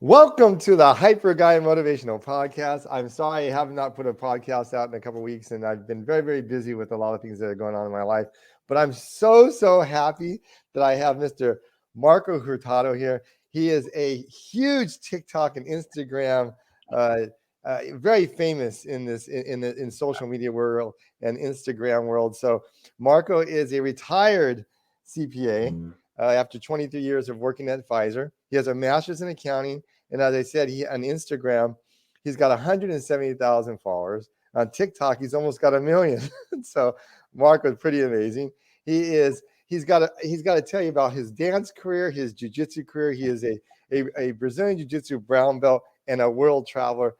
Welcome to the Hyper Guy Motivational Podcast. I'm sorry I have not put a podcast out in a couple of weeks, and I've been very, very busy with a lot of things that are going on in my life. But I'm so happy that I have Mr. Marco Hurtado here. He is a huge TikTok and Instagram, very famous in this in social media world and Instagram world. So Marco is a retired CPA. After 23 years of working at Pfizer. He has a master's in accounting. And as I said, he on Instagram, he's got 170,000 followers. On TikTok, he's almost got 1 million. So Mark was pretty amazing. He's got to tell you about his dance career, his jiu-jitsu career. He is a Brazilian jiu-jitsu brown belt and a world traveler.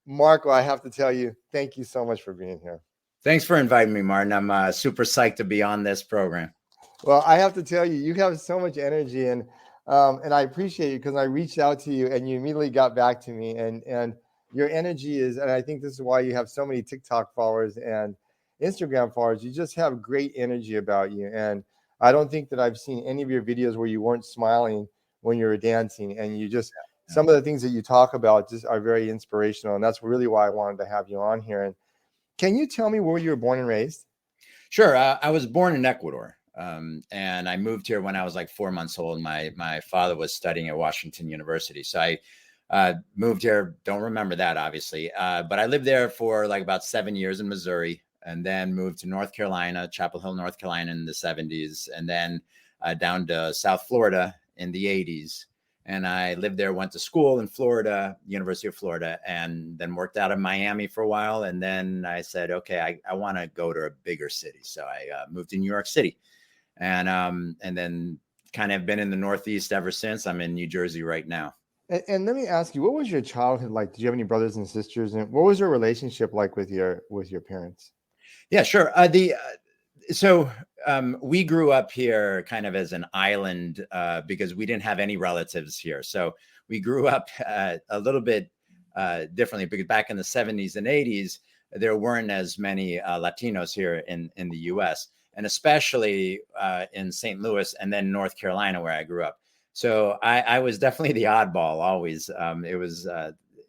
Marco, I have to tell you, thank you so much for being here. Thanks for inviting me, Martin. I'm super psyched to be on this program. Well, I have to tell you, you have so much energy, and I appreciate you because I reached out to you and you immediately got back to me, and your energy is, and I think this is why you have so many TikTok followers and Instagram followers. You just have great energy about you, and I don't think that I've seen any of your videos where you weren't smiling when you were dancing, and you just some of the things that you talk about just are very inspirational, and that's really why I wanted to have you on here. And can you tell me where you were born and raised? Sure. I was born in Ecuador. And I moved here when I was like 4 months old. My father was studying at Washington University. So I moved here. Don't remember that, obviously. But I lived there for like about 7 years in Missouri, and then moved to North Carolina, Chapel Hill, North Carolina in the 70s, and then down to South Florida in the 80s. And I lived there, went to school in Florida, University of Florida, and then worked out in Miami for a while. And then I said, okay, I want to go to a bigger city. So I moved to New York City. And then kind of been in the Northeast ever since. I'm in New Jersey right now. And let me ask you, what was your childhood like? Did you have any brothers and sisters? And what was your relationship like with your parents? Yeah, sure. We grew up here kind of as an island because we didn't have any relatives here. So we grew up a little bit differently because back in the 70s and 80s, there weren't as many Latinos here in the U.S., and especially in St. Louis and then North Carolina, where I grew up. So I was definitely the oddball always. It was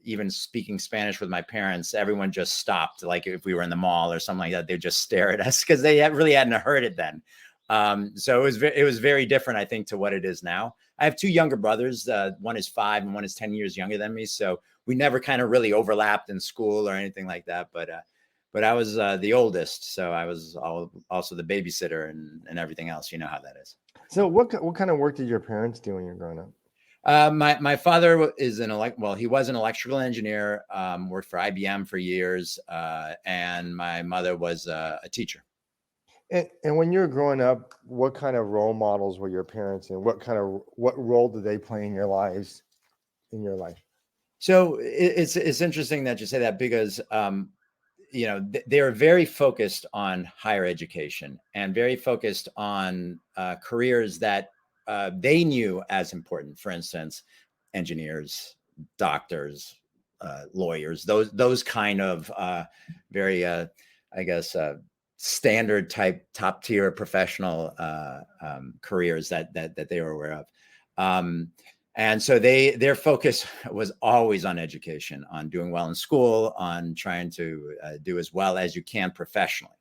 even speaking Spanish with my parents, everyone just stopped. Like if we were in the mall or something like that, they'd just stare at us because they really hadn't heard it then. So it was very different, I think, to what it is now. I have two younger brothers. One is 5 and one is 10 years younger than me. So we never kind of really overlapped in school or anything like that. But I was the oldest, so I was also the babysitter and everything else. You know how that is. So what kind of work did your parents do when you were growing up? My father is he was an electrical engineer, worked for IBM for years, and my mother was a teacher. And when you were growing up, what kind of role models were your parents, and what role did they play in your life? So it's interesting that you say that because they are very focused on higher education and very focused on careers that they knew as important. For instance, engineers, doctors, lawyers, those kind of very, standard type, top tier professional careers that they were aware of. And so their focus was always on education, on doing well in school, on trying to do as well as you can professionally.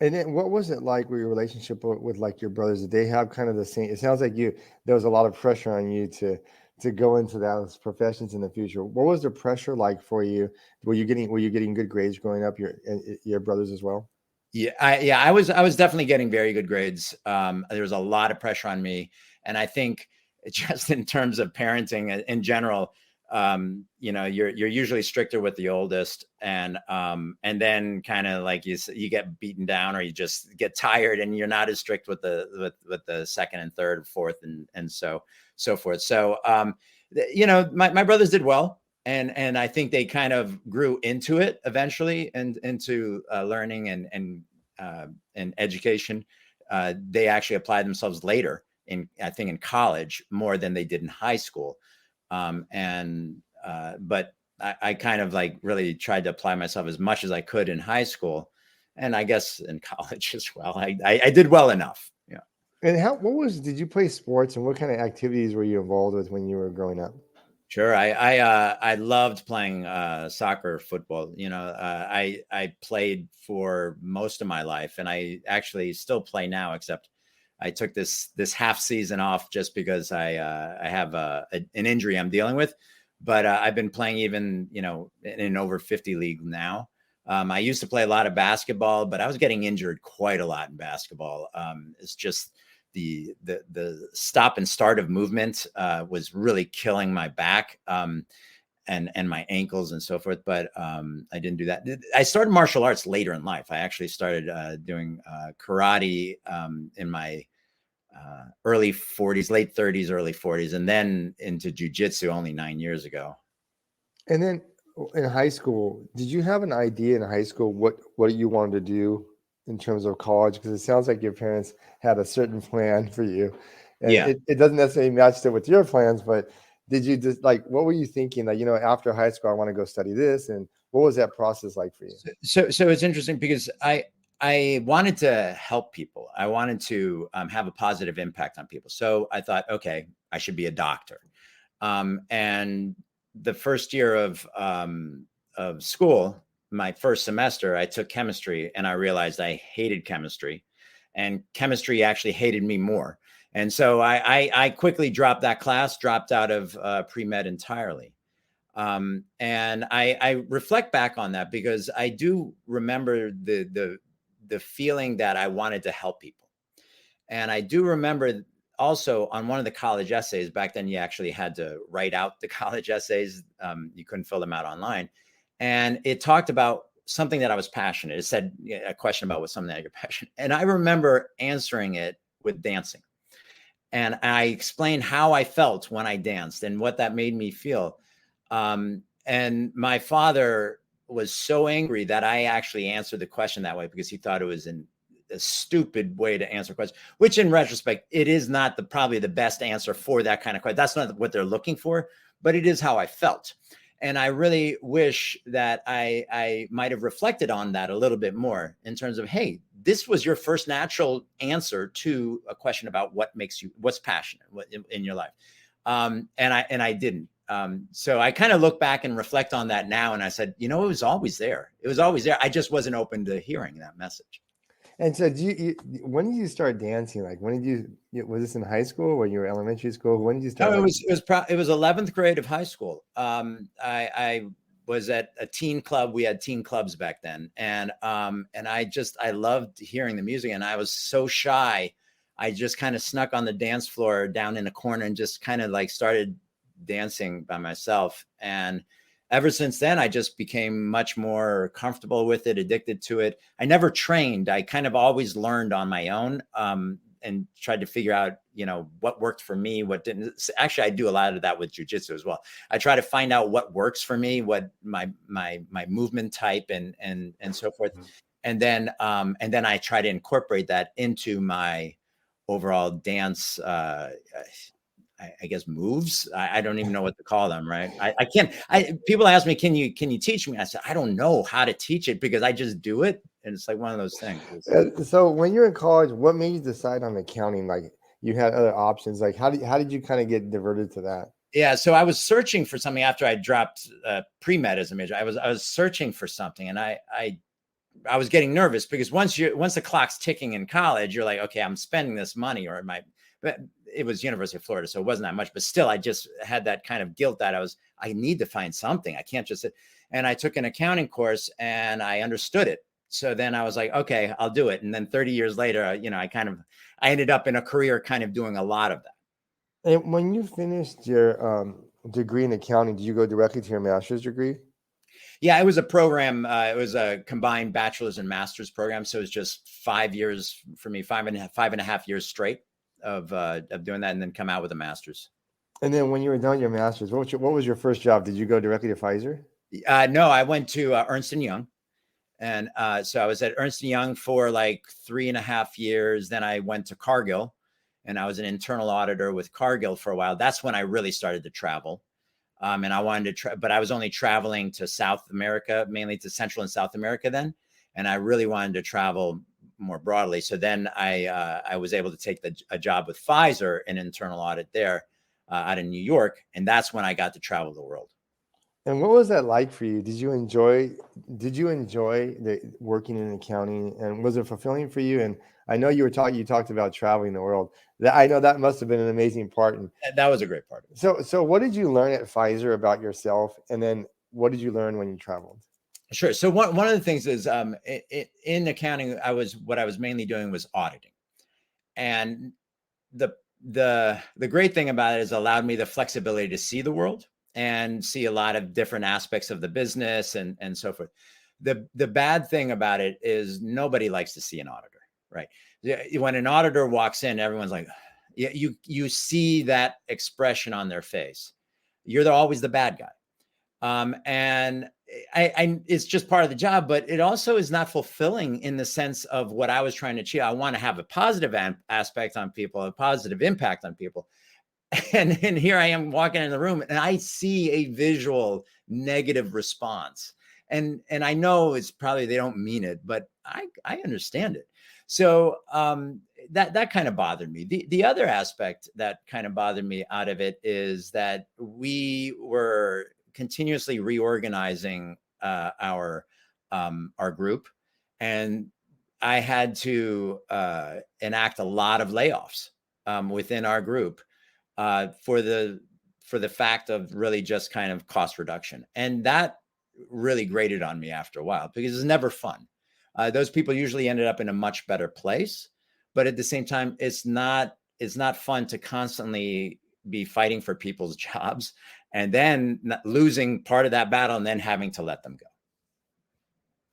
And then what was it like with your relationship with like your brothers? Did they have kind of the same? It sounds like there was a lot of pressure on you to go into those professions in the future. What was the pressure like for you? Were you getting good grades growing up? Your brothers as well? Yeah, I was definitely getting very good grades. There was a lot of pressure on me, and I think just in terms of parenting in general, you're usually stricter with the oldest, and then kind of like you get beaten down, or you just get tired, and you're not as strict with the second and third, fourth, and so forth. So my brothers did well, and I think they kind of grew into it eventually, and into learning and education. They actually applied themselves later I think in college more than they did in high school. But I kind of like really tried to apply myself as much as I could in high school, and I guess in college as well. I did well enough. Yeah. And did you play sports, and what kind of activities were you involved with when you were growing up? Sure. I loved playing soccer, football. I played for most of my life, and I actually still play now. Except I took this half season off just because I have an injury I'm dealing with. But I've been playing even in an over 50 league now. I used to play a lot of basketball, but I was getting injured quite a lot in basketball. It's just the stop and start of movement was really killing my back and my ankles and so forth. But I didn't do that. I started martial arts later in life. I actually started doing karate in my early 40s, late 30s, early 40s, and then into jujitsu only 9 years ago. And then in high school, did you have an idea in high school what you wanted to do in terms of college? Because it sounds like your parents had a certain plan for you, and Yeah. it doesn't necessarily match with your plans. But did you just like what were you thinking? Like after high school, I want to go study this, and what was that process like for you? So it's interesting because I wanted to help people. I wanted to have a positive impact on people. So I thought, okay, I should be a doctor. And the first year of school, my first semester, I took chemistry, and I realized I hated chemistry, and chemistry actually hated me more. And so I quickly dropped that class, dropped out of pre-med entirely. And I reflect back on that because I do remember the feeling that I wanted to help people. And I do remember also on one of the college essays back then, you actually had to write out the college essays. You couldn't fill them out online. And it talked about something that I was passionate. It said a question about what something that you're passionate. And I remember answering it with dancing. And I explained how I felt when I danced and what that made me feel. And my father was so angry that I actually answered the question that way because he thought it was a stupid way to answer a question, which in retrospect, it is not probably the best answer for that kind of question. That's not what they're looking for, but it is how I felt. And I really wish that I might have reflected on that a little bit more in terms of, hey, this was your first natural answer to a question about what's passionate in your life. And I didn't. So I kind of look back and reflect on that now. And I said, it was always there. It was always there. I just wasn't open to hearing that message. And so, when did you start dancing? Like, when did was this in high school? When you were elementary school? When did you start? No, it was 11th grade of high school. I was at a teen club. We had teen clubs back then, and I loved hearing the music. And I was so shy, I just kind of snuck on the dance floor down in a corner and just kind of like started dancing by myself. And ever since then, I just became much more comfortable with it, addicted to it. I never trained. I kind of always learned on my own. And tried to figure out, what worked for me, what didn't. Actually, I do a lot of that with jujitsu as well. I try to find out what works for me, what my movement type and so forth. And then I try to incorporate that into my overall dance, I guess moves. I don't even know what to call them. Right. I can't, people ask me, can you teach me? I said, I don't know how to teach it because I just do it. And it's like one of those things. So when you're in college, what made you decide on accounting? Like you had other options. Like how did you kind of get diverted to that? Yeah, so I was searching for something after I dropped pre-med as a major. I was searching for something, and I was getting nervous because once the clock's ticking in college, you're like, okay, I'm spending this money, but it was University of Florida, so it wasn't that much. But still, I just had that kind of guilt that I need to find something. I can't just sit. And I took an accounting course, and I understood it. So then I was like, okay, I'll do it. And then 30 years later, I ended up in a career kind of doing a lot of that. And when you finished your degree in accounting, did you go directly to your master's degree? Yeah, it was a program. It was a combined bachelor's and master's program. So it was just 5 years for me, five and a half years straight of doing that, and then come out with a master's. And then when you were done your master's, what was your first job? Did you go directly to Pfizer? No, I went to Ernst & Young. And so I was at Ernst & Young for like 3.5 years. Then I went to Cargill, and I was an internal auditor with Cargill for a while. That's when I really started to travel. And I wanted to but I was only traveling to South America, mainly to Central and South America then. And I really wanted to travel more broadly. So then I was able to take a job with Pfizer in internal audit there. out of New York. And that's when I got to travel the world. And what was that like for you? Did you enjoy the working in accounting, and was it fulfilling for you? And I know you talked about traveling the world. I know that must have been an amazing part. And That was a great part of it. so what did you learn at Pfizer about yourself? And then what did you learn when you traveled? Sure. So one of the things is in accounting, what I was mainly doing was auditing. And the the great thing about it is it allowed me the flexibility to see the world and see a lot of different aspects of the business and so forth. The bad thing about it is nobody likes to see an auditor, right? When an auditor walks in, everyone's like, yeah, you see that expression on their face. You're always the bad guy. And it's just part of the job, but it also is not fulfilling in the sense of what I was trying to achieve. I want to have a positive aspect on people, a positive impact on people. And here I am walking in the room and I see a visual negative response. And I know it's probably, they don't mean it, but I understand it. So that kind of bothered me. The other aspect that kind of bothered me out of it is that we were continuously reorganizing our group, and I had to enact a lot of layoffs within our group for the fact of really just kind of cost reduction, and that really grated on me after a while because it's never fun. Those people usually ended up in a much better place, but at the same time, it's not fun to constantly be fighting for people's jobs and then losing part of that battle and then having to let them go.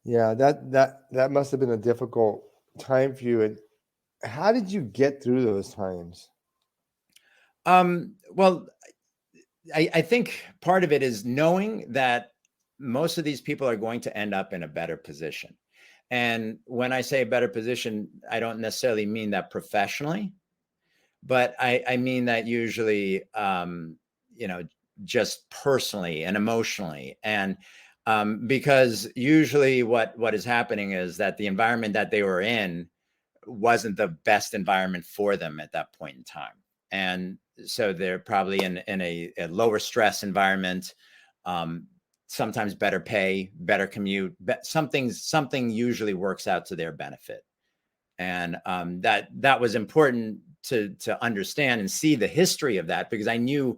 Yeah, that must have been a difficult time for you. And how did you get through those times? Well, I think part of it is knowing that most of these people are going to end up in a better position. And when I say a better position, I don't necessarily mean that professionally, but I mean that usually, just personally and emotionally. And because usually what is happening is that the environment that they were in wasn't the best environment for them at that point in time. And so they're probably in a lower stress environment, sometimes better pay, better commute, something usually works out to their benefit. And that was important to understand and see the history of that, because I knew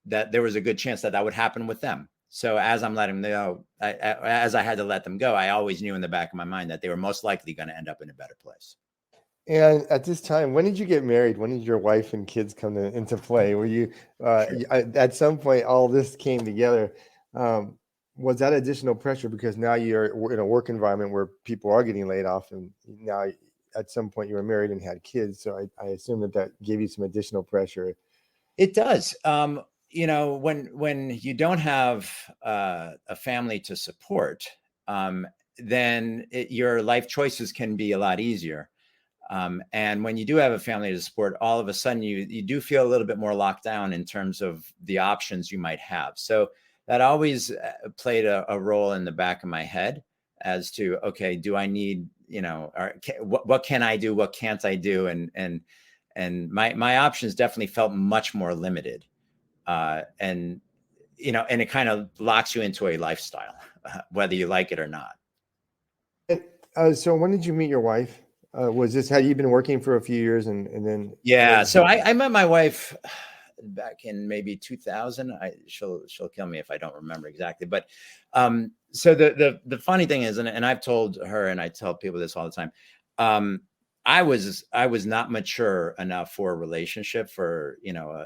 that there was a good chance that would happen with them. So as I'm letting them go, as I had to let them go, I always knew in the back of my mind that they were most likely going to end up in a better place. And at this time, when did you get married? When did your wife and kids come into play? Were you Sure. at some point all this came together? Was that additional pressure because now you're in a work environment where people are getting laid off, and now at some point you were married and had kids? So I assume that gave you some additional pressure. It does. When you don't have a family to support, then your life choices can be a lot easier. And when you do have a family to support, all of a sudden you do feel a little bit more locked down in terms of the options you might have. So that always played a role in the back of my head as to, okay, do I need, what can I do? What can't I do? And my options definitely felt much more limited. And it kind of locks you into a lifestyle, whether you like it or not. So when did you meet your wife? Had you been working for a few years and then? Yeah. So I met my wife back in maybe 2000. She'll kill me if I don't remember exactly. But so the funny thing is, and I've told her, and I tell people this all the time, I was not mature enough for a relationship, for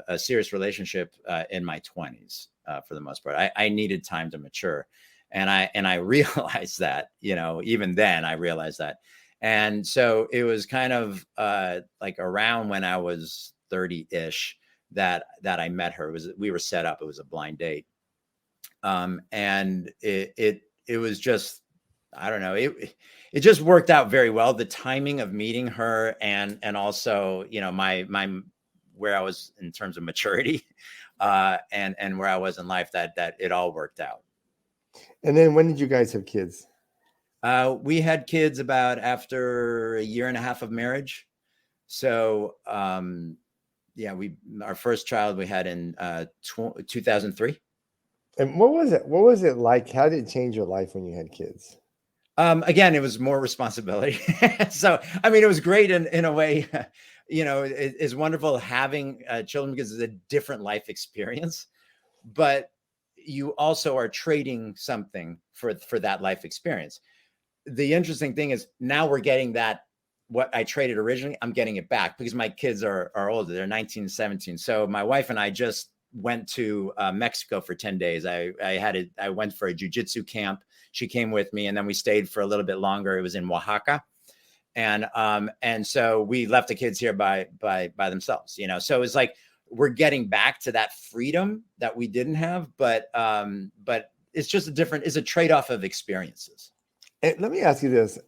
a serious relationship in my 20s for the most part. I needed time to mature, and I realized that, even then I realized that. And so it was kind of like around when I was 30-ish that I met her. We were set up. It was a blind date. And it was just, I don't know, it just worked out very well. The timing of meeting her and also, my where I was in terms of maturity, and where I was in life, that it all worked out. And then when did you guys have kids? We had kids about after a year and a half of marriage. So, Yeah, our first child we had in 2003. And what was it? What was it like? How did it change your life when you had kids? Again, it was more responsibility. So, I mean, it was great in a way. It's wonderful having children because it's a different life experience. But you also are trading something for that life experience. The interesting thing is now we're getting that what I traded originally, I'm getting it back because my kids are older. They're 19, 17. So my wife and I just went to Mexico for 10 days. I went for a jiu-jitsu camp. She came with me and then we stayed for a little bit longer. It was in Oaxaca. And so we left the kids here by themselves, so it's like, we're getting back to that freedom that we didn't have, but it's just it's a trade-off of experiences. And let me ask you this,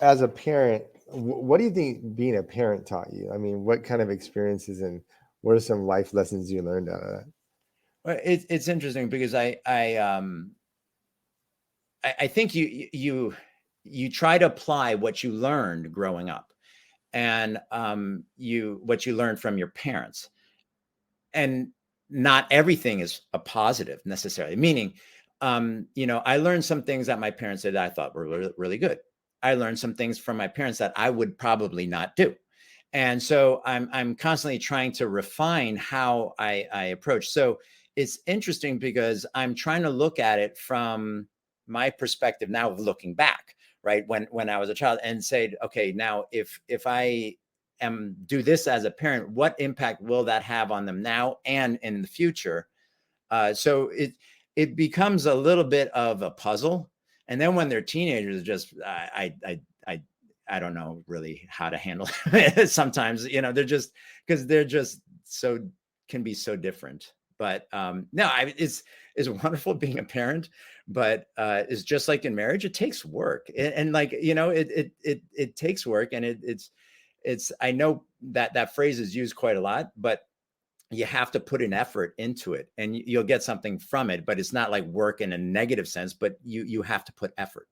as a parent, what do you think being a parent taught you? I mean, what kind of experiences and what are some life lessons you learned out of that? Well, it's interesting because I think you try to apply what you learned growing up and what you learned from your parents, and not everything is a positive necessarily, meaning I learned some things that my parents did that I thought were really, really good. I learned some things from my parents that I would probably not do. And so I'm constantly trying to refine how I approach. So it's interesting because I'm trying to look at it from my perspective now of looking back, right? When I was a child, and say, okay, now if I do this as a parent, what impact will that have on them now and in the future? So it becomes a little bit of a puzzle. And then when they're teenagers, just I don't know really how to handle it. Sometimes, they're just so can be so different. But no, it's wonderful being a parent, but it's just like in marriage, it takes work, and like it takes work, and it's I know that phrase is used quite a lot, but you have to put an effort into it and you'll get something from it, but it's not like work in a negative sense, but you have to put effort.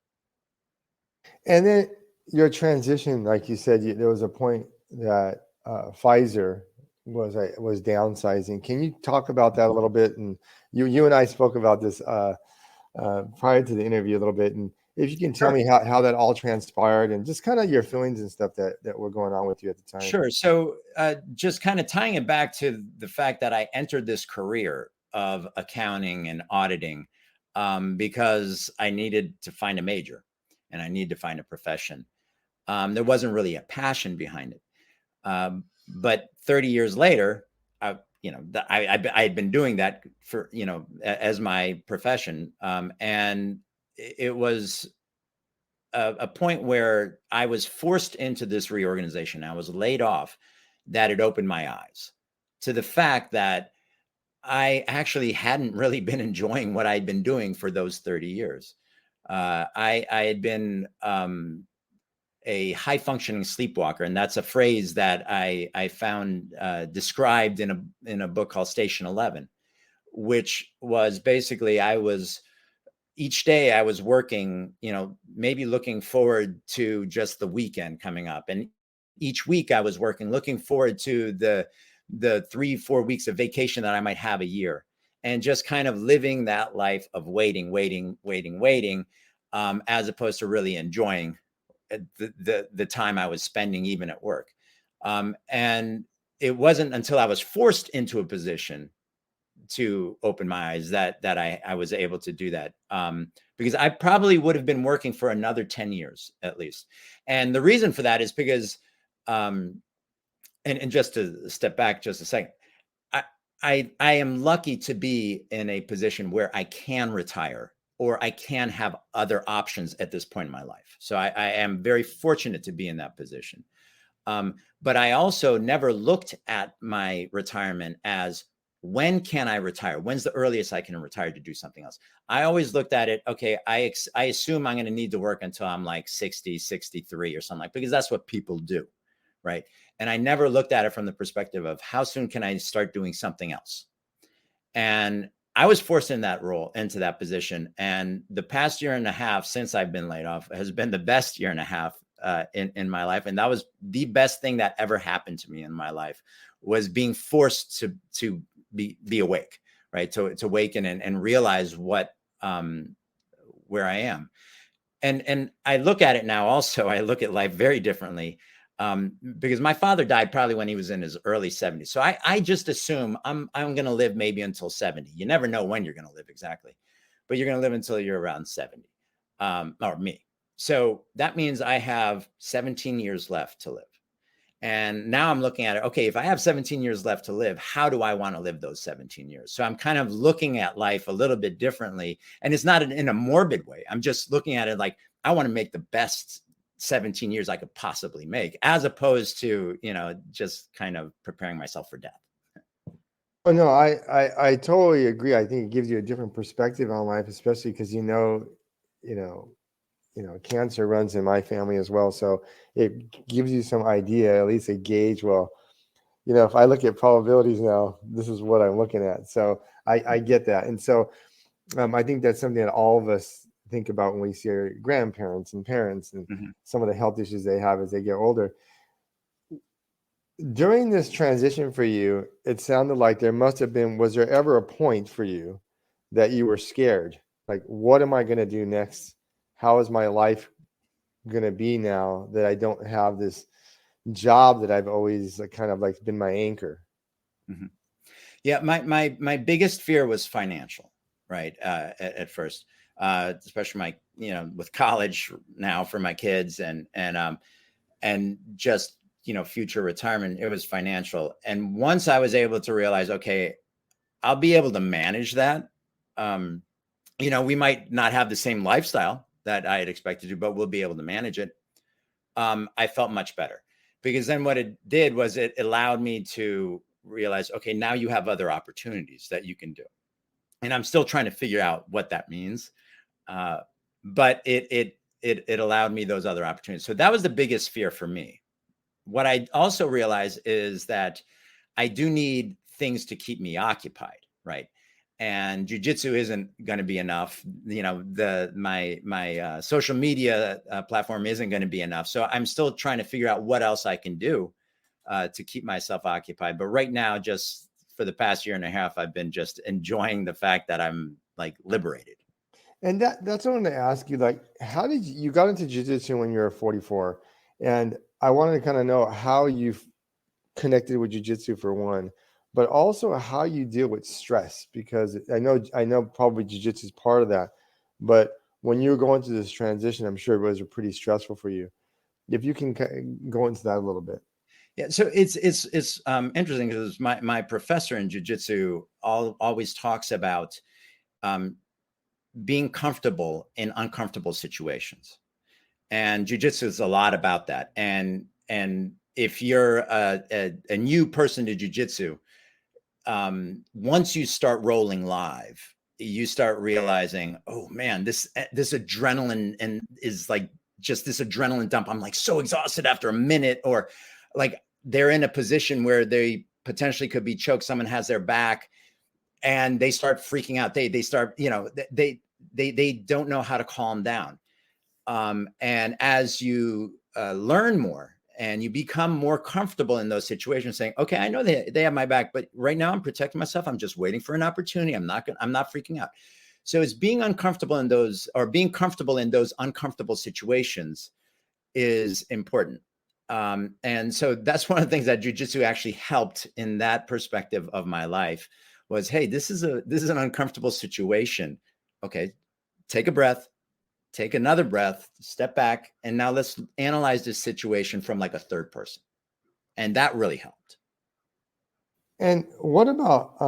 And then your transition, like you said, there was a point that Pfizer was downsizing. Can you talk about that a little bit? And you and I spoke about this prior to the interview a little bit. And if you can tell Sure. me how that all transpired and just kind of your feelings and stuff that were going on with you at the time. Sure. So just kind of tying it back to the fact that I entered this career of accounting and auditing because I needed to find a major and I needed to find a profession. There wasn't really a passion behind it. But 30 years later, I had been doing that for, as my profession. And it was a point where I was forced into this reorganization. I was laid off. That it opened my eyes to the fact that I actually hadn't really been enjoying what I'd been doing for those 30 years. I had been a high functioning sleepwalker. And that's a phrase that I found described in a book called Station 11, which was basically each day I was working, maybe looking forward to just the weekend coming up. And each week I was working, looking forward to the 3-4 weeks of vacation that I might have a year, and just kind of living that life of waiting, as opposed to really enjoying the time I was spending even at work. And it wasn't until I was forced into a position to open my eyes that I was able to do that, because I probably would have been working for another 10 years at least. And the reason for that is because, and just to step back just a second, I am lucky to be in a position where I can retire or I can have other options at this point in my life. So I am very fortunate to be in that position. But I also never looked at my retirement as, when can I retire? When's the earliest I can retire to do something else? I always looked at it, okay, I assume I'm going to need to work until I'm like 60, 63 or something, because that's what people do, right? And I never looked at it from the perspective of how soon can I start doing something else? And I was forced into that position. And the past year and a half since I've been laid off has been the best year and a half in my life. And that was the best thing that ever happened to me in my life, was being forced to be awake, right? To awaken and realize what, where I am. And I look at it now also, I look at life very differently, because my father died probably when he was in his early 70s. So I just assume I'm going to live maybe until 70. You never know when you're going to live exactly, but you're going to live until you're around 70, or me. So that means I have 17 years left to live. And now I'm looking at it. Okay, if I have 17 years left to live, how do I want to live those 17 years? So I'm kind of looking at life a little bit differently. And it's not in a morbid way. I'm just looking at it like, I want to make the best 17 years I could possibly make, as opposed to, just kind of preparing myself for death. Oh no, I totally agree. I think it gives you a different perspective on life, especially because cancer runs in my family as well. So it gives you some idea, at least a gauge. Well, if I look at probabilities now, this is what I'm looking at. So I get that. And so I think that's something that all of us think about when we see our grandparents and parents and some of the health issues they have as they get older. During this transition for you, it sounded like was there ever a point for you that you were scared? Like, what am I going to do next? How is my life going to be now that I don't have this job that I've always kind of like been my anchor? Mm-hmm. Yeah. My biggest fear was financial, right? At first, especially with college now for my kids and just, future retirement, it was financial. And once I was able to realize, okay, I'll be able to manage that. We might not have the same lifestyle that I had expected to, but we'll be able to manage it. I felt much better, because then what it did was it allowed me to realize, okay, now you have other opportunities that you can do. And I'm still trying to figure out what that means. But it allowed me those other opportunities. So that was the biggest fear for me. What I also realized is that I do need things to keep me occupied, right? And jujitsu isn't going to be enough. My social media platform isn't going to be enough. So I'm still trying to figure out what else I can do to keep myself occupied. But right now, just for the past year and a half, I've been just enjoying the fact that I'm like liberated. And that's what I wanted to ask you. Like, how did you got into jiu-jitsu when you were 44? And I wanted to kind of know how you've connected with jiu-jitsu for one, but also how you deal with stress, because I know probably jiu-jitsu is part of that. But when you were going through this transition, I'm sure it was pretty stressful for you. If you can go into that a little bit. Yeah, so it's interesting, because my professor in jiu-jitsu always talks about being comfortable in uncomfortable situations, and jiu-jitsu is a lot about that. And if you're a new person to jiu-jitsu, once you start rolling live, you start realizing, oh man, this adrenaline and is like just this adrenaline dump. I'm like so exhausted after a minute, or like they're in a position where they potentially could be choked. Someone has their back and they start freaking out. They start, they don't know how to calm down. And as you learn more and you become more comfortable in those situations, saying, okay, I know they have my back, but right now I'm protecting myself. I'm just waiting for an opportunity. I'm not freaking out. So it's being uncomfortable in those, or being comfortable in those uncomfortable situations is important. And so that's one of the things that jiu-jitsu actually helped in that perspective of my life was, hey, this is an uncomfortable situation. Okay, take a breath, take another breath, step back, and now let's analyze this situation from like a third person. And that really helped. And what about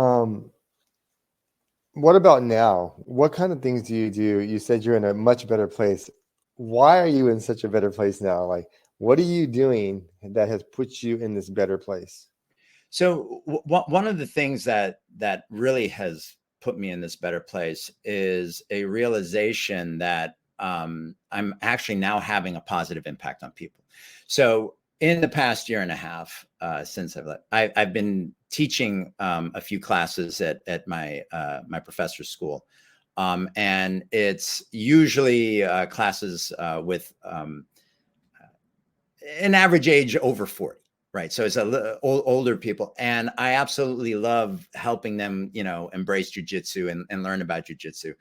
now? What kind of things do you do? You said you're in a much better place. Why are you in such a better place now? Like, what are you doing that has put you in this better place? So one of the things that really has put me in this better place is a realization that I'm actually now having a positive impact on people. So in the past year and a half, since I've been teaching a few classes at my professor's school, and it's usually classes with an average age over 40. Right. So it's older people. And I absolutely love helping them, embrace jujitsu and learn about jujitsu.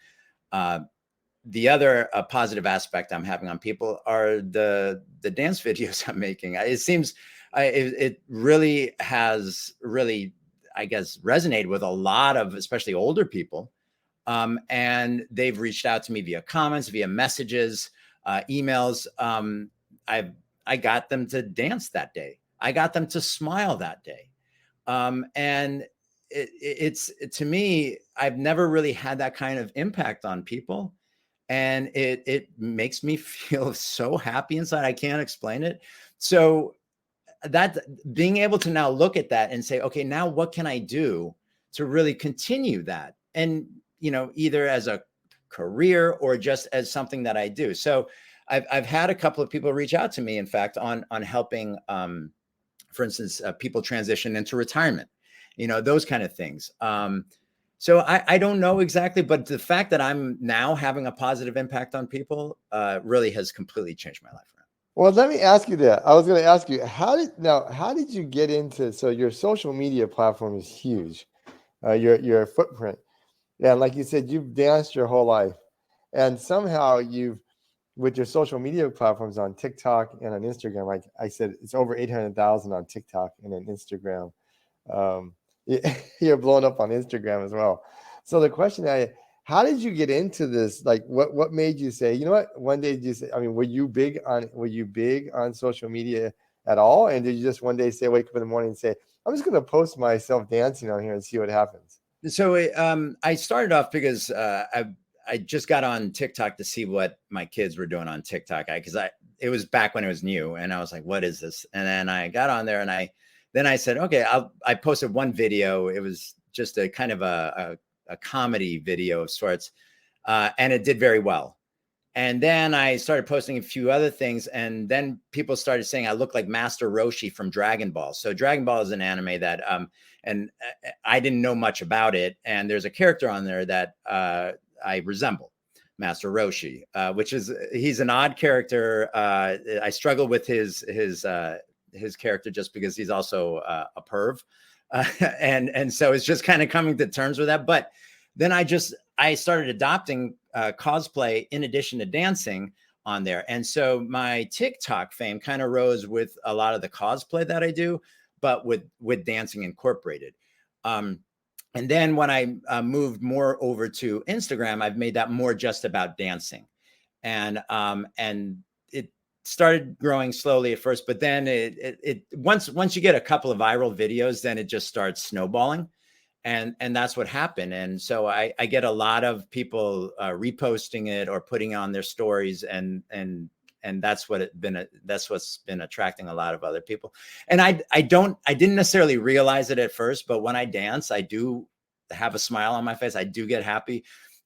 The other positive aspect I'm having on people are the dance videos I'm making. It seems it really has I guess, resonated with a lot of, especially older people. And they've reached out to me via comments, via messages, emails. I got them to dance that day. I got them to smile that day. And it's to me, I've never really had that kind of impact on people. And it makes me feel so happy inside. I can't explain it. So that being able to now look at that and say, okay, now what can I do to really continue that? And, either as a career or just as something that I do. So I've had a couple of people reach out to me, in fact, on helping, for instance, people transition into retirement, those kind of things. So I don't know exactly, but the fact that I'm now having a positive impact on people really has completely changed my life around. Well, let me ask you that. I was going to ask you, how did you get into, so your social media platform is huge, your footprint. Yeah, like you said, you've danced your whole life. And somehow with your social media platforms on TikTok and on Instagram, like I said, it's over 800,000 on TikTok and on Instagram. You're blown up on Instagram as well. So the question how did you get into this? Like what made you say, you know what? One day did you say, I mean, were you big on social media at all? And did you just one day say, wake up in the morning and say, I'm just going to post myself dancing on here and see what happens? So I started off because I just got on TikTok to see what my kids were doing on TikTok. It was back when it was new, and I was like, what is this? And then I got on there, and I said, okay, I posted one video. It was just a kind of a comedy video of sorts, and it did very well. And then I started posting a few other things, and then people started saying I look like Master Roshi from Dragon Ball. So Dragon Ball is an anime that, and I didn't know much about it. And there's a character on there that I resemble, Master Roshi, he's an odd character. I struggle with his character just because he's also a perv, and so it's just kind of coming to terms with that. But then I started adopting cosplay in addition to dancing on there. And so my TikTok fame kind of rose with a lot of the cosplay that I do, but with dancing incorporated. And then when I moved more over to Instagram, I've made that more just about dancing. And it started growing slowly at first, but then it once you get a couple of viral videos, then it just starts snowballing. And that's what happened. And so I get a lot of people reposting it or putting on their stories, and that's what's been attracting a lot of other people. And I didn't necessarily realize it at first, but when I dance, I do have a smile on my face. I do get happy.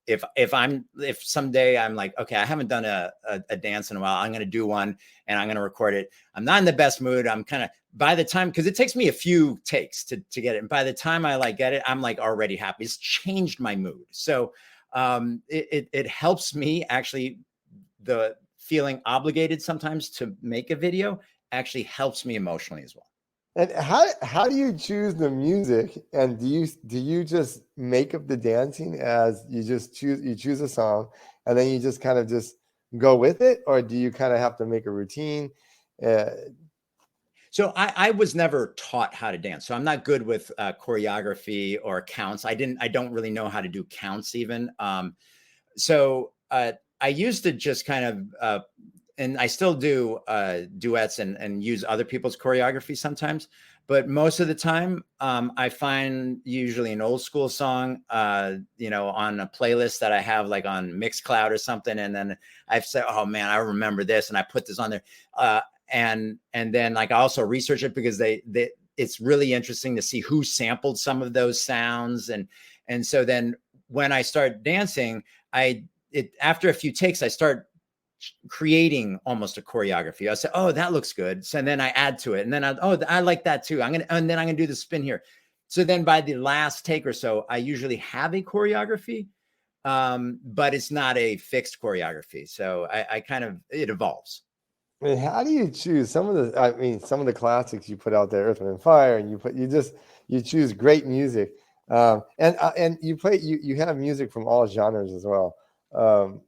If someday I'm like, okay, I haven't done a dance in a while, I'm going to do one and I'm going to record it. I'm not in the best mood. I'm kind of, by the time, because it takes me a few takes to get it. And by the time I get it, I'm like already happy. It's changed my mood. So it helps me actually. The feeling obligated sometimes to make a video actually helps me emotionally as well. And how do you choose the music? And do you just make up the dancing as you choose a song and then you just kind of just go with it, or do you kind of have to make a routine? So I was never taught how to dance, so I'm not good with choreography or counts. I don't really know how to do counts even. So I used to just kind of and I still do duets and use other people's choreography sometimes, but most of the time I find usually an old school song, on a playlist that I have like on Mixcloud or something, and then I've said, oh man, I remember this, and I put this on there, and then like I also research it because it's really interesting to see who sampled some of those sounds, and so then when I start dancing, after a few takes, I start creating almost a choreography. I say, oh, that looks good. So then I add to it. And then I like that too. And then I'm going to do the spin here. So then by the last take or so, I usually have a choreography, but it's not a fixed choreography. So I kind of, it evolves. And how do you choose some of the? I mean, some of the classics you put out there, Earth, Wind, and Fire, and you choose great music, and you have music from all genres as well. Um,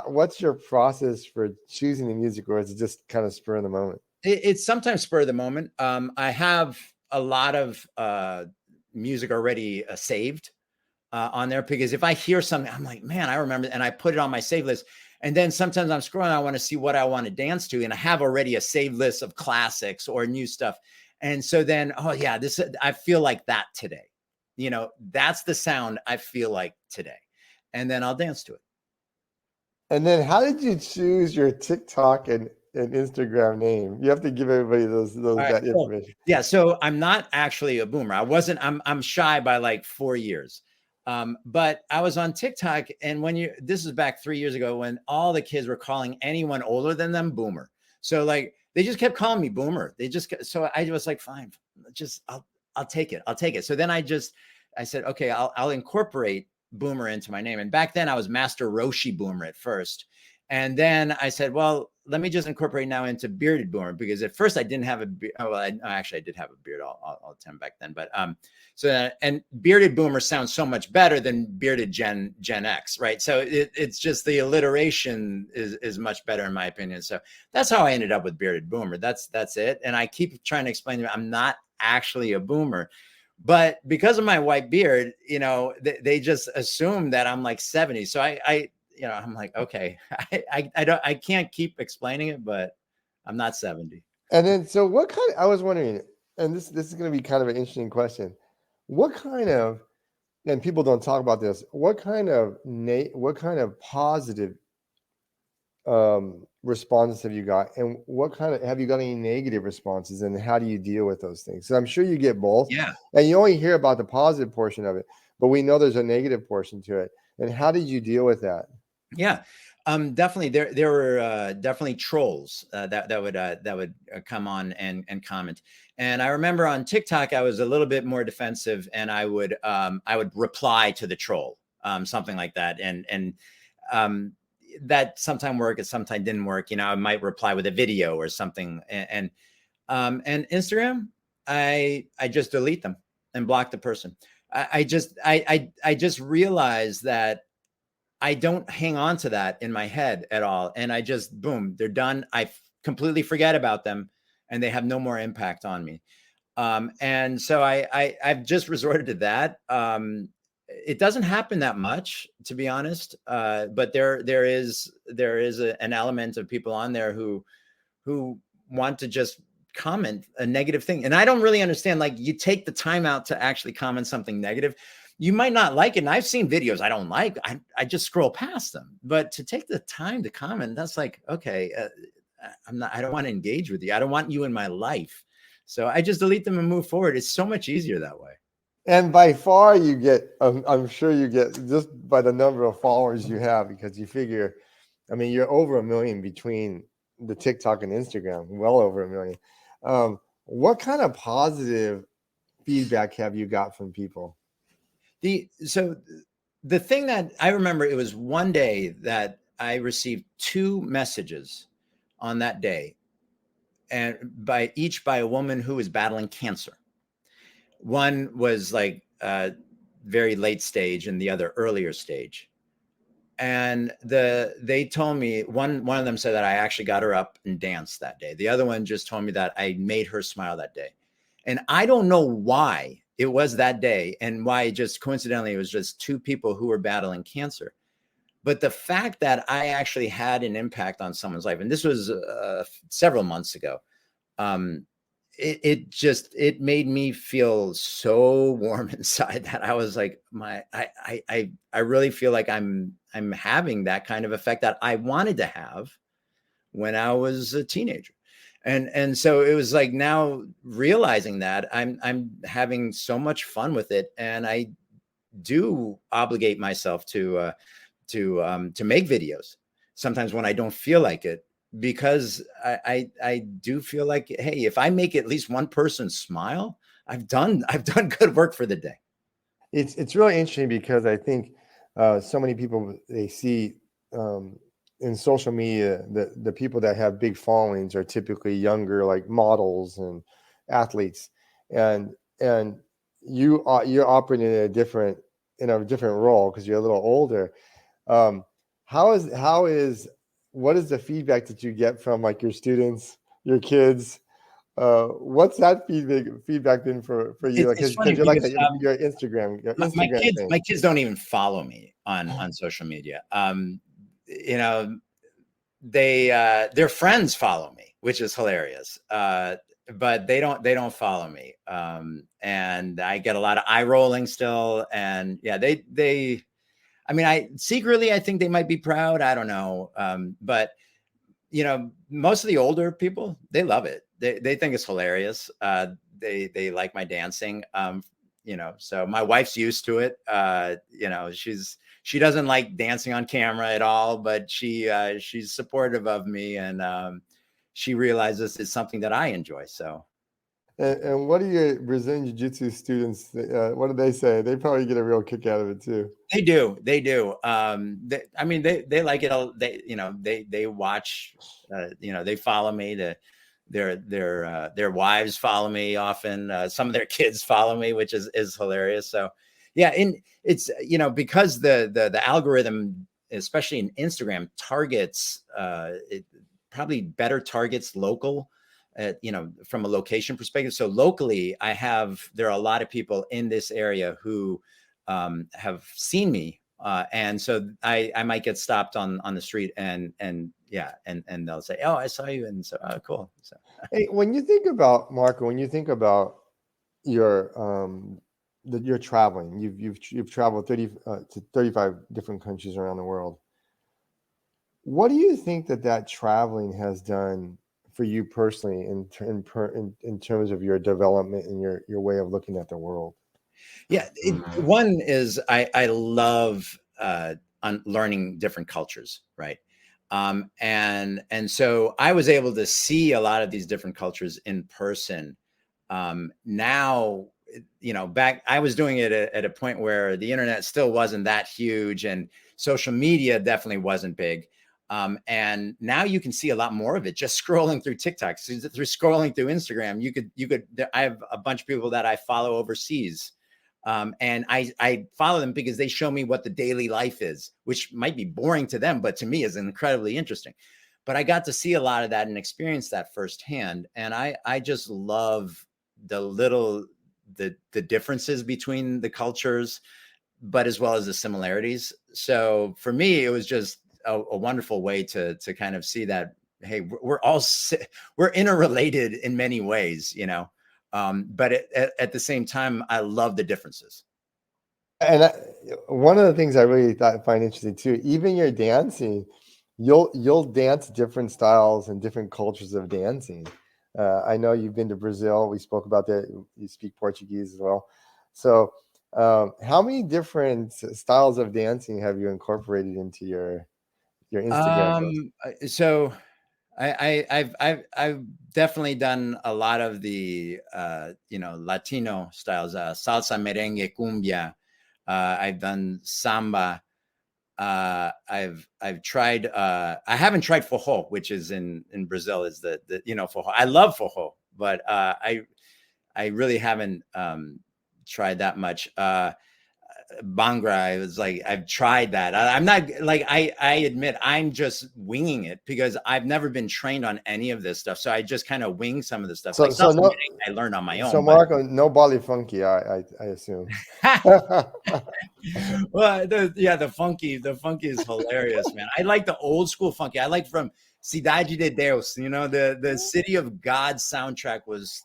what's your process for choosing the music, or is it just kind of spur of the moment? It's sometimes spur of the moment. I have a lot of music already saved on there, because if I hear something, I'm like, man, I remember, and I put it on my save list. And then sometimes I'm scrolling, I want to see what I want to dance to, and I have already a save list of classics or new stuff. And so then, oh yeah, I feel like that today. That's the sound I feel like today, and then I'll dance to it. And then, how did you choose your TikTok and Instagram name? You have to give everybody All right. that information. Yeah. So I'm not actually a boomer. I'm shy by like 4 years. But I was on TikTok, and this is back 3 years ago, when all the kids were calling anyone older than them boomer. So like they just kept calling me boomer. So I was like, fine, I'll take it. I'll take it. So then I said, okay, I'll incorporate boomer into my name. And back then I was Master Roshi Boomer at first. And then I said, well, let me just incorporate now into bearded boomer, because at first I didn't have a beard. Oh, well, actually I did have a beard. I'll tell back then. But and bearded boomer sounds so much better than bearded Gen X, right? So it's just the alliteration is much better in my opinion. So that's how I ended up with bearded boomer. That's it. And I keep trying to explain to them, I'm not actually a boomer. But because of my white beard, they just assume that I'm like 70. So I'm like, okay, I can't keep explaining it, but I'm not 70. And then, so I was wondering, and this is going to be kind of an interesting question. What kind of, and people don't talk about this, what kind of positive responses have you got, and have you got any negative responses, and how do you deal with those things? So I'm sure you get both. Yeah. And you only hear about the positive portion of it, but we know there's a negative portion to it. And how did you deal with that? Yeah. Definitely there were definitely trolls that would come on and comment. And I remember on TikTok I was a little bit more defensive, and I would reply to the troll, something like that. And that sometimes worked, it sometimes didn't work. I might reply with a video or something. And Instagram, I just delete them and block the person. I just realized that I don't hang on to that in my head at all. And I just, boom, they're done. I completely forget about them, and they have no more impact on me. And so I've just resorted to that. It doesn't happen that much, to be honest. But there is an element of people on there who want to just comment a negative thing. And I don't really understand, like, you take the time out to actually comment something negative. You might not like it. And I've seen videos I don't like. I just scroll past them. But to take the time to comment, that's like, okay, I don't want to engage with you. I don't want you in my life. So I just delete them and move forward. It's so much easier that way. And by far you get, I'm sure you get, just by the number of followers you have, because you figure, I mean, you're over 1 million between the TikTok and Instagram, well over 1 million. What kind of positive feedback have you got from people? So the thing that I remember, it was one day that I received 2 messages on that day, and by a woman who was battling cancer. One was like very late stage, and the other earlier stage. And they told me, one of them said that I actually got her up and danced that day. The other one just told me that I made her smile that day. And I don't know why it was that day, and why just coincidentally it was just 2 people who were battling cancer. But the fact that I actually had an impact on someone's life, and this was several months ago, it made me feel so warm inside, that I was like, I really feel like I'm having that kind of effect that I wanted to have when I was a teenager. And so it was like, now realizing that I'm having so much fun with it, and I do obligate myself to make videos sometimes when I don't feel like it, because I do feel like, hey, if I make at least one person smile, I've done good work for the day. It's really interesting, because I think so many people, they see in social media, the people that have big followings are typically younger, like models and athletes, and you're operating in a different role because you're a little older. Um, how is what is the feedback that you get from like your students, your kids? What's that feedback been for you? Like, It's because funny you're like because your my Instagram kids thing. don't even follow me on social media. You know, their friends follow me, which is hilarious. But they don't follow me. And I get a lot of eye rolling still. And yeah, they I mean, I secretly I think they might be proud. I don't know. But most of the older people, they love it. They think it's hilarious. They like my dancing. So my wife's used to it. She doesn't like dancing on camera at all, but she's supportive of me, and she realizes it's something that I enjoy. So And what do your Brazilian Jiu-Jitsu students, what do they say? They probably get a real kick out of it too. they do. I mean, they like it. They watch. They follow me. Their wives follow me often. Some of their kids follow me, which is hilarious. So yeah, and it's because the algorithm, especially in Instagram, targets it probably better targets local, from a location perspective. So locally, there are a lot of people in this area who have seen me, and so I might get stopped on the street, and yeah, and they'll say, "Oh, I saw you," and so, "Oh, cool." So Hey, when you think about Marco, when you think about your that you're traveling, you've traveled 30 to 35 different countries around the world. What do you think that traveling has done for you personally in terms of your development and your way of looking at the world? yeah, one is I love learning different cultures, right? And so I was able to see a lot of these different cultures in person. Now, back I was doing it at a point where the internet still wasn't that huge, and social media definitely wasn't big. And now you can see a lot more of it just scrolling through TikTok, through scrolling through Instagram. I have a bunch of people that I follow overseas. And I follow them because they show me what the daily life is, which might be boring to them, but to me is incredibly interesting. But I got to see a lot of that and experience that firsthand. And I just love the differences between the cultures, but as well as the similarities. So for me, it was just a wonderful way to kind of see that, hey, we're interrelated in many ways, but at the same time, I love the differences. And one of the things I really find interesting too, even your dancing, you'll dance different styles and different cultures of dancing. I know you've been to Brazil. We spoke about that. You speak Portuguese as well. So, how many different styles of dancing have you incorporated into your Instagram post? So I've definitely done a lot of the Latino styles, salsa, merengue, cumbia. I've done samba. I've tried. I haven't tried forró, which is in Brazil. Is the forró? I love forró, but I really haven't tried that much. Bhangra, I was like, I've tried that. I'm not like I admit I'm just winging it because I've never been trained on any of this stuff. So I just kind of wing some of the stuff. So, Like so salsa no, merengue, I learned on my so own, but Marco, no Bali funky, I assume. well, the funky is hilarious, man. I like the old school funky. I like from Cidade de Deus, the City of God soundtrack was,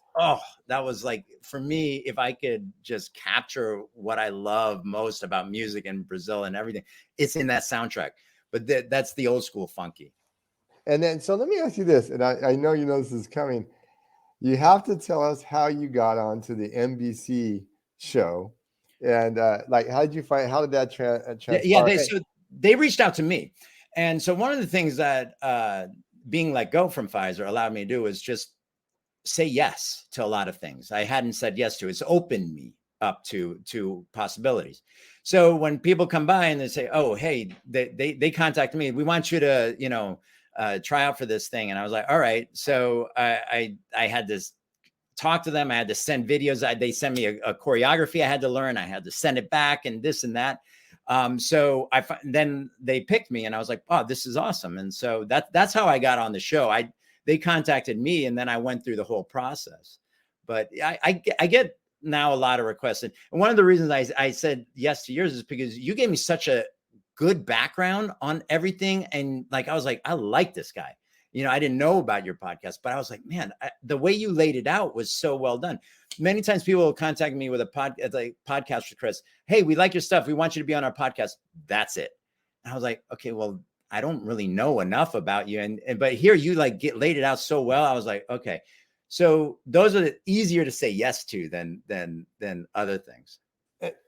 that was like, for me, if I could just capture what I love most about music in Brazil and everything, it's in that soundtrack. But that's the old school funky. And then, so let me ask you this, and I know you know this is coming. You have to tell us how you got onto the NBC show, and like how did that Yeah, transpire? they reached out to me. And so one of the things that being let go from Pfizer allowed me to do is just say yes to a lot of things I hadn't said yes to. It's opened me up to possibilities. So when people come by and they say, oh, hey, they contact me, we want you to, try out for this thing. And I was like, all right. So I had to talk to them. I had to send videos. They sent me a choreography I had to learn. I had to send it back and this and that. So then they picked me and I was like, oh, this is awesome. And so that's how I got on the show. They contacted me and then I went through the whole process. But I get now a lot of requests. And one of the reasons I said yes to yours is because you gave me such a good background on everything. And like, I was like, I like this guy. I didn't know about your podcast, but I was like, man, the way you laid it out was so well done. Many times people will contact me with a podcast request. Hey, we like your stuff. We want you to be on our podcast. That's it. And I was like, okay, well, I don't really know enough about you. But here you laid it out so well. I was like, okay. So those are easier to say yes to than other things.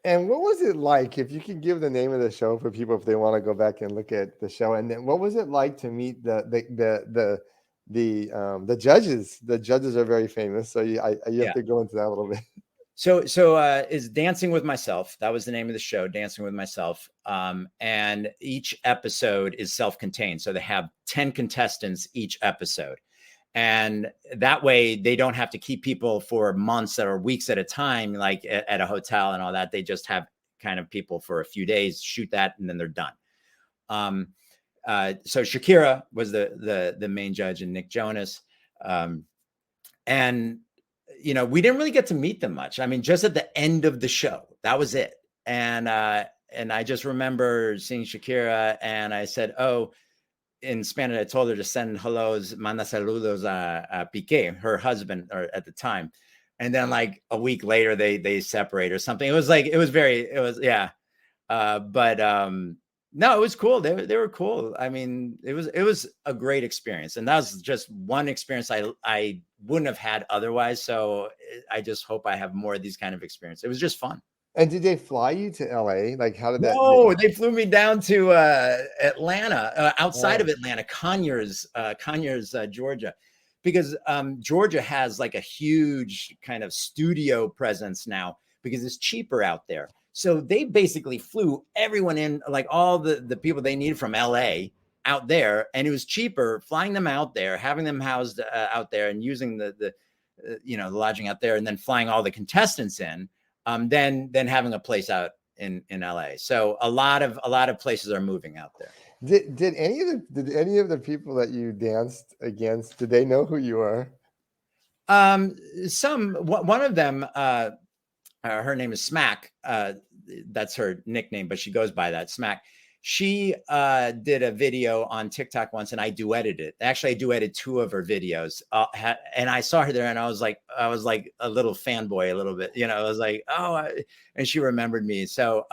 And what was it like, if you could give the name of the show for people if they want to go back and look at the show, and then what was it like to meet the judges? The judges are very famous, so you have to go into that a little bit. So is Dancing with Myself. That was the name of the show, Dancing with Myself. And each episode is self-contained. So they have 10 contestants each episode. And that way they don't have to keep people for months or weeks at a time, like at a hotel and all that. They just have kind of people for a few days, shoot that, and then they're done. So Shakira was the main judge and Nick Jonas. And, we didn't really get to meet them much. I mean, just at the end of the show, that was it. And I just remember seeing Shakira and I said, oh, in Spanish, I told her to send hellos, manda saludos a Piqué, her husband, or at the time. And then like a week later, they separate or something. It was yeah. No, it was cool. They were cool. I mean, it was a great experience. And that was just one experience I wouldn't have had otherwise. So I just hope I have more of these kind of experiences. It was just fun. And did they fly you to LA? Like, how did that? No, they flew me down to Atlanta, outside of Atlanta, Conyers, Georgia, because Georgia has like a huge kind of studio presence now because it's cheaper out there. So they basically flew everyone in, like all the people they needed from LA out there, and it was cheaper flying them out there, having them housed out there, and using the lodging out there, and then flying all the contestants in. Than having a place out in LA. So a lot of places are moving out there. Did any of the people that you danced against, did they know who you are? One of them, her name is Smack. That's her nickname, but she goes by that, Smack. She did a video on TikTok once, and I duetted it. Actually, I duetted 2 of her videos, and I saw her there, and I was like a little fanboy, a little bit. I was like, oh, and she remembered me. So,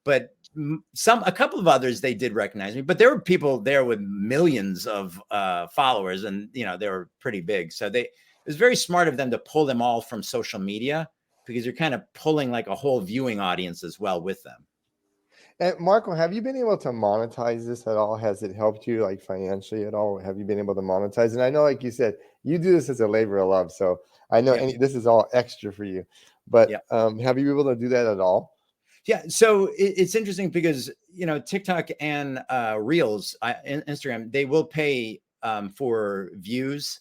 but a couple of others, they did recognize me, but there were people there with millions of followers, and they were pretty big. So it was very smart of them to pull them all from social media, because you're kind of pulling like a whole viewing audience as well with them. And Marco, have you been able to monetize this at all? Has it helped you like financially at all? Have you been able to monetize? And I know, like you said, you do this as a labor of love. So I know this is all extra for you, but have you been able to do that at all? Yeah. So it's interesting because, TikTok and Reels, Instagram, they will pay for views,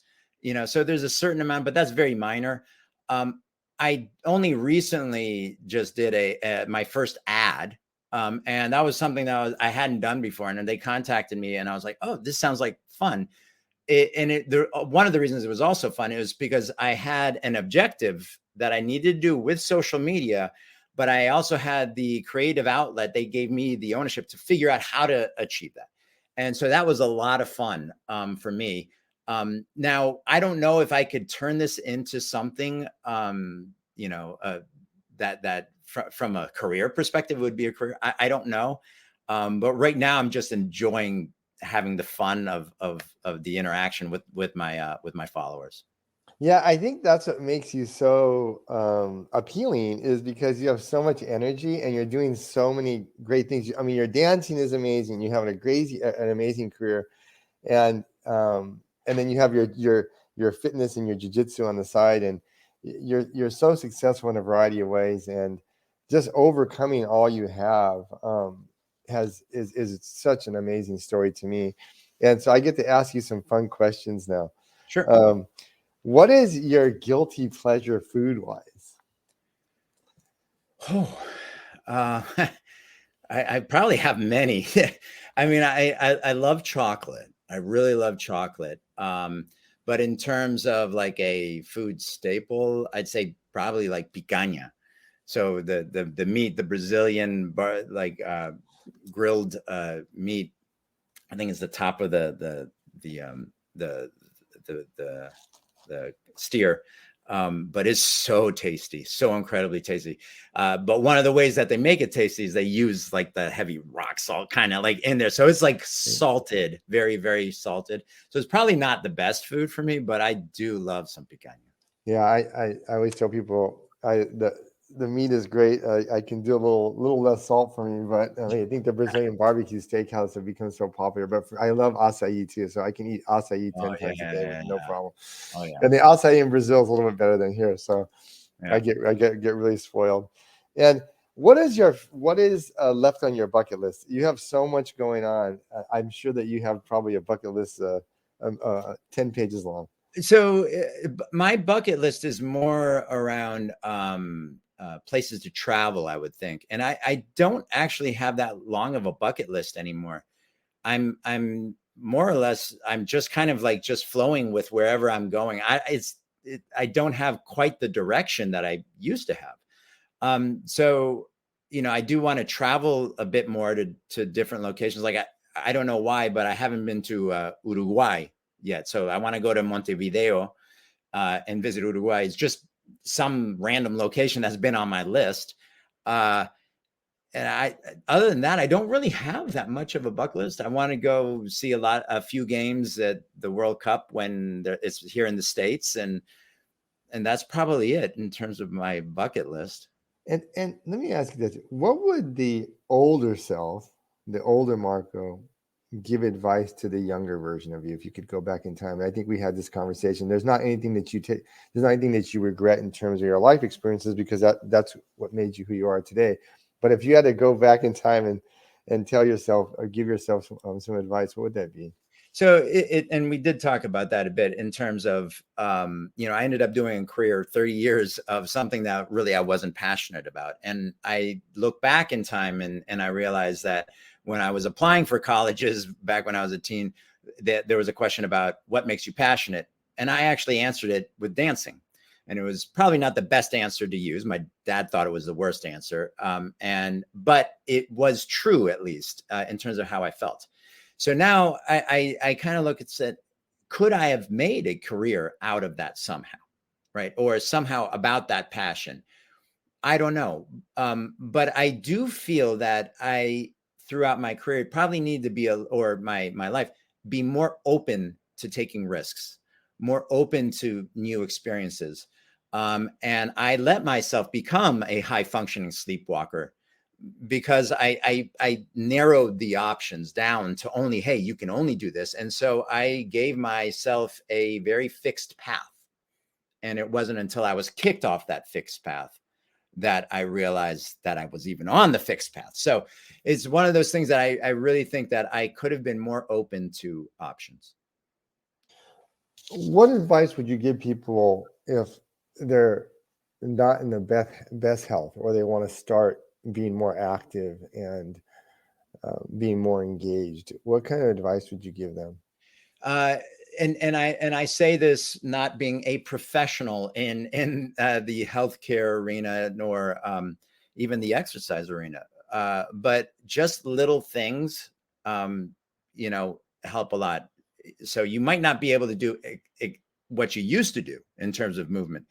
so there's a certain amount, but that's very minor. I only recently just did my first ad. And that was something that I hadn't done before. And then they contacted me and I was like, oh, this sounds like fun. One of the reasons it was also fun is because I had an objective that I needed to do with social media, but I also had the creative outlet. They gave me the ownership to figure out how to achieve that. And so that was a lot of fun for me. Now, I don't know if I could turn this into something, that from a career perspective would be a career. I don't know. But right now I'm just enjoying having the fun of the interaction with my followers. Yeah, I think that's what makes you so appealing, is because you have so much energy and you're doing so many great things. I mean, your dancing is amazing. You have an amazing career, and then you have your fitness and your jiu-jitsu on the side, and you're so successful in a variety of ways, and just overcoming all you have is such an amazing story to me. And so I get to ask you some fun questions now. Sure. What is your guilty pleasure food wise? Oh, uh, I probably have many. I mean, I love chocolate. I really love chocolate. But in terms of like a food staple, I'd say probably like picanha. So the meat, the Brazilian grilled meat. I think it's the top of the the steer. But it's so tasty, so incredibly tasty. But one of the ways that they make it tasty is they use like the heavy rock salt kind of like in there. So it's like salted, very, very salted. So it's probably not the best food for me, but I do love some picanha. Yeah, I always tell people the meat is great. I can do a little less salt for me, but I mean, I think the Brazilian barbecue steakhouse have become so popular. But I love acai too, so I can eat acai Oh 10 yeah, times a yeah, day yeah, with no yeah. problem. Oh yeah. And the acai in Brazil is a little bit better than here, so Yeah. I get really spoiled. And what is left on your bucket list? You have so much going on. I'm sure that you have probably a bucket list 10 pages long. So my bucket list is more around places to travel, I would think, and I don't actually have that long of a bucket list anymore. I'm more or less I'm just kind of like just flowing with wherever I'm going. I don't have quite the direction that I used to have. So I do want to travel a bit more to different locations. Like I don't know why, but I haven't been to Uruguay yet. So I want to go to Montevideo and visit Uruguay. It's just some random location that's been on my list. And other than that, I don't really have that much of a bucket list. I want to go see a few games at the World Cup when it's here in the States, and that's probably it in terms of my bucket list. And let me ask you this: what would the older self, the older Marco, give advice to the younger version of you if you could go back in time? And I think we had this conversation. There's not anything that there's not anything that you regret in terms of your life experiences, because that's what made you who you are today. But if you had to go back in time and tell yourself or give yourself some advice, what would that be? So and we did talk about that a bit in terms of, I ended up doing a career 30 years of something that really I wasn't passionate about. And I look back in time and I realized that when I was applying for colleges back when I was a teen, that there was a question about what makes you passionate. And I actually answered it with dancing. And it was probably not the best answer to use. My dad thought it was the worst answer. But it was true, at least in terms of how I felt. So now I kind of look at said, could I have made a career out of that somehow, right? Or somehow about that passion? I don't know. But I do feel that throughout my career, probably need to be, or my life, be more open to taking risks, more open to new experiences. And I let myself become a high functioning sleepwalker because I narrowed the options down to only, hey, you can only do this. And so I gave myself a very fixed path. And it wasn't until I was kicked off that fixed path that I realized that I was even on the fixed path. So it's one of those things that I really think that I could have been more open to options. What advice would you give people if they're not in the best health, or they want to start being more active and being more engaged? What kind of advice would you give them? Uh, and I say this not being a professional in the healthcare arena, nor even the exercise arena, but just little things, help a lot. So you might not be able to do what you used to do in terms of movement,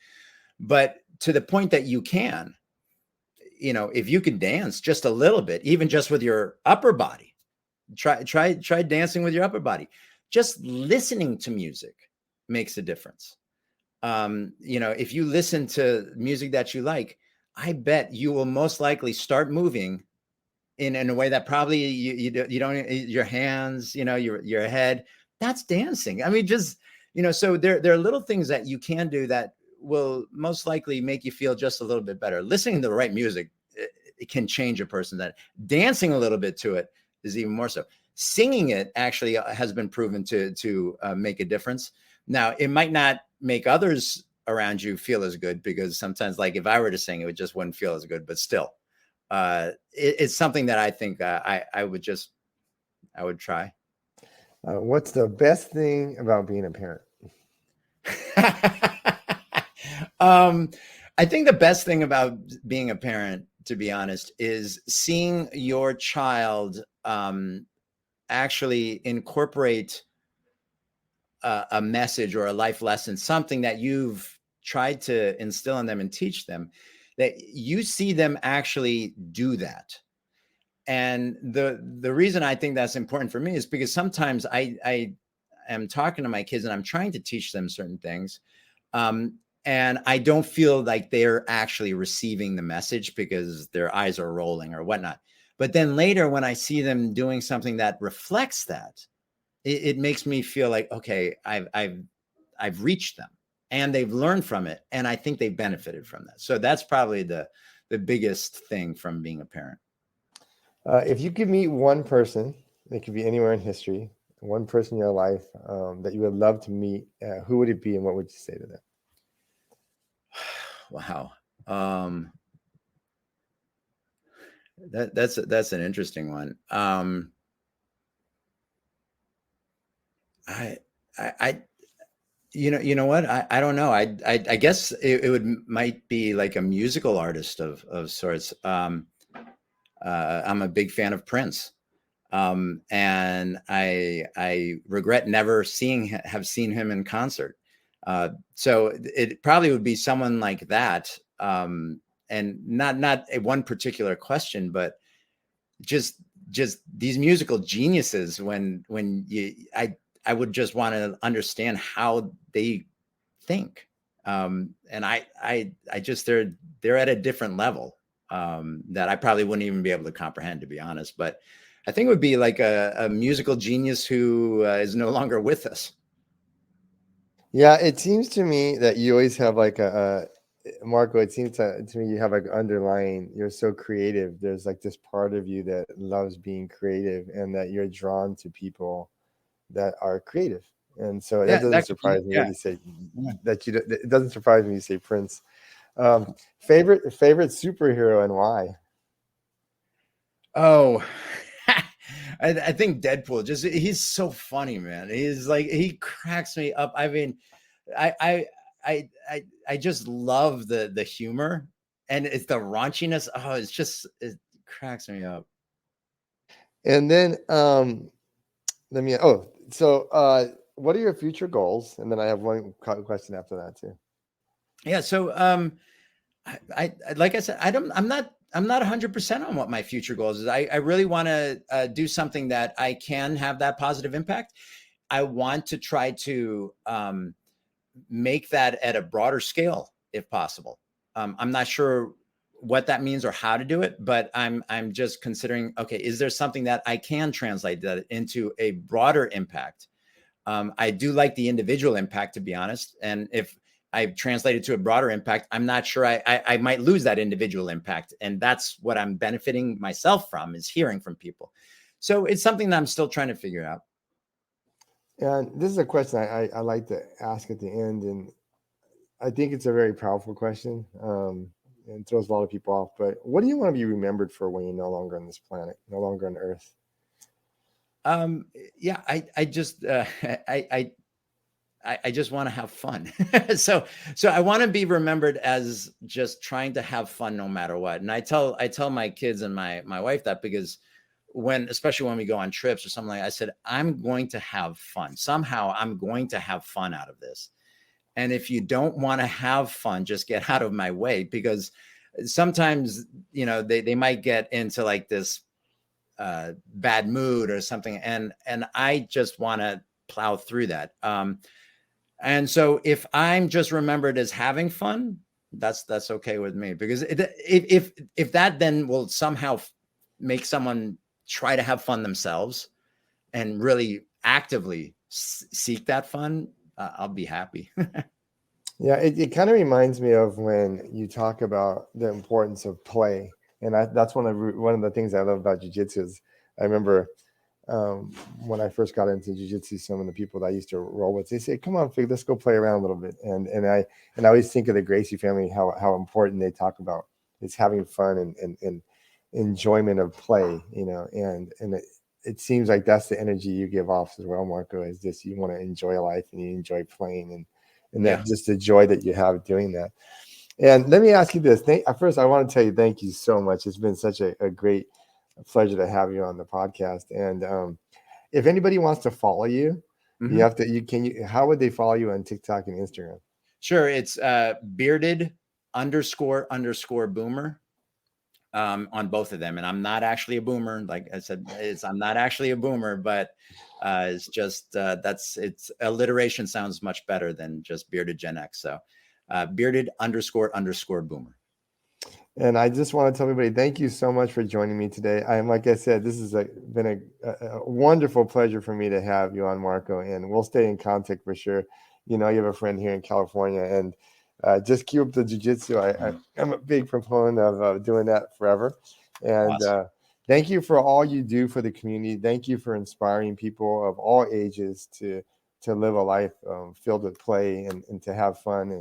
but to the point that you can, if you can dance just a little bit, even just with your upper body, try dancing with your upper body. Just listening to music makes a difference. If you listen to music that you like, I bet you will most likely start moving in a way that probably you don't, your hands, your head, that's dancing. I mean, just, so there are little things that you can do that will most likely make you feel just a little bit better. Listening to the right music, it can change a person. That dancing a little bit to it is even more so. Singing it actually has been proven to make a difference. Now, it might not make others around you feel as good, because sometimes, like if I were to sing, it just wouldn't feel as good. But still, it's something that I think I would try. What's the best thing about being a parent? I think the best thing about being a parent, to be honest, is seeing your child actually incorporate a message or a life lesson, something that you've tried to instill in them and teach them, that you see them actually do that. And the reason I think that's important for me is because sometimes I am talking to my kids and I'm trying to teach them certain things. And I don't feel like they're actually receiving the message because their eyes are rolling or whatnot. But then later, when I see them doing something that reflects that, it makes me feel like, okay, I've reached them and they've learned from it. And I think they've benefited from that. So that's probably the biggest thing from being a parent. If you could meet one person, it could be anywhere in history, one person in your life that you would love to meet, who would it be and what would you say to them? Wow. That's an interesting one. I you know what? I don't know. I guess it might be like a musical artist of sorts. I'm a big fan of Prince. And I regret never have seen him in concert. So it probably would be someone like that. And not a one particular question, but just these musical geniuses. I would just want to understand how they think. And I just, they're at a different level that I probably wouldn't even be able to comprehend, to be honest. But I think it would be like a musical genius who is no longer with us. Yeah, it seems to me that you always have like Marco, it seems to me you have like underlying, you're so creative. There's like this part of you that loves being creative and that you're drawn to people that are creative. And so that Yeah, doesn't surprise me yeah. that you say that it doesn't surprise me you say Prince. Favorite superhero and why? Oh, I think Deadpool, just he's so funny, man. He's like, he cracks me up. I mean, I just love the humor, and it's the raunchiness. Oh, it cracks me up. And then what are your future goals? And then I have one question after that too. Yeah. So I like I said, I'm not 100% on what my future goals is. I really want to do something that I can have that positive impact. I want to try to make that at a broader scale, if possible. I'm not sure what that means or how to do it, but I'm just considering, okay, is there something that I can translate that into a broader impact? I do like the individual impact, to be honest. And if I've translated to a broader impact, I'm not sure I might lose that individual impact. And that's what I'm benefiting myself from, is hearing from people. So it's something that I'm still trying to figure out. And this is a question I like to ask at the end, and I think it's a very powerful question, and throws a lot of people off. But what do you want to be remembered for when you're no longer on this planet, no longer on Earth? Yeah, I just I just want to have fun. so I want to be remembered as just trying to have fun no matter what. And I tell my kids and my wife that, because especially when we go on trips or something like that, I said, I'm going to have fun. Somehow I'm going to have fun out of this. And if you don't want to have fun, just get out of my way, because sometimes, they might get into like this bad mood or something. And I just want to plow through that. And so if I'm just remembered as having fun, that's okay with me, because if that then will somehow make someone try to have fun themselves and really actively seek that fun, I'll be happy. Yeah, it kind of reminds me of when you talk about the importance of play, and that's one of the things I love about jujitsu. Is I remember um, when I first got into jujitsu, some of the people that I used to roll with, they say, "Come on, Fig, let's go play around a little bit." And I always think of the Gracie family, how important they talk about is having fun and enjoyment of play, and it seems like that's the energy you give off as well, Marco. Is this you want to enjoy life and you enjoy playing and Yeah. that just the joy that you have doing that. And let me ask you this. First, I want to tell you thank you so much. It's been such a great pleasure to have you on the podcast. And if anybody wants to follow you, you Mhm. have to. How would they follow you on TikTok and Instagram? Sure. It's bearded __ boomer on both of them. And I'm not actually a boomer. Like I said, I'm not actually a boomer, but it's just it's alliteration sounds much better than just bearded Gen X. So bearded __ boomer. And I just want to tell everybody, thank you so much for joining me today. Like I said, this has been a wonderful pleasure for me to have you on, Marco, and we'll stay in contact for sure. You have a friend here in California, and just keep up the jujitsu. I'm a big proponent of doing that forever. And Awesome. thank you for all you do for the community. Thank you for inspiring people of all ages to live a life filled with play and to have fun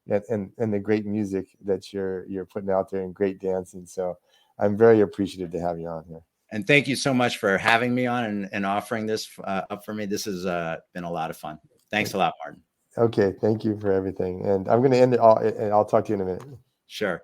and the great music that you're putting out there and great dancing. So I'm very appreciative to have you on here. And thank you so much for having me on and offering this up for me. This has been a lot of fun. Thanks a lot, Martin. Okay, thank you for everything. And I'm going to end it all, and I'll talk to you in a minute. Sure.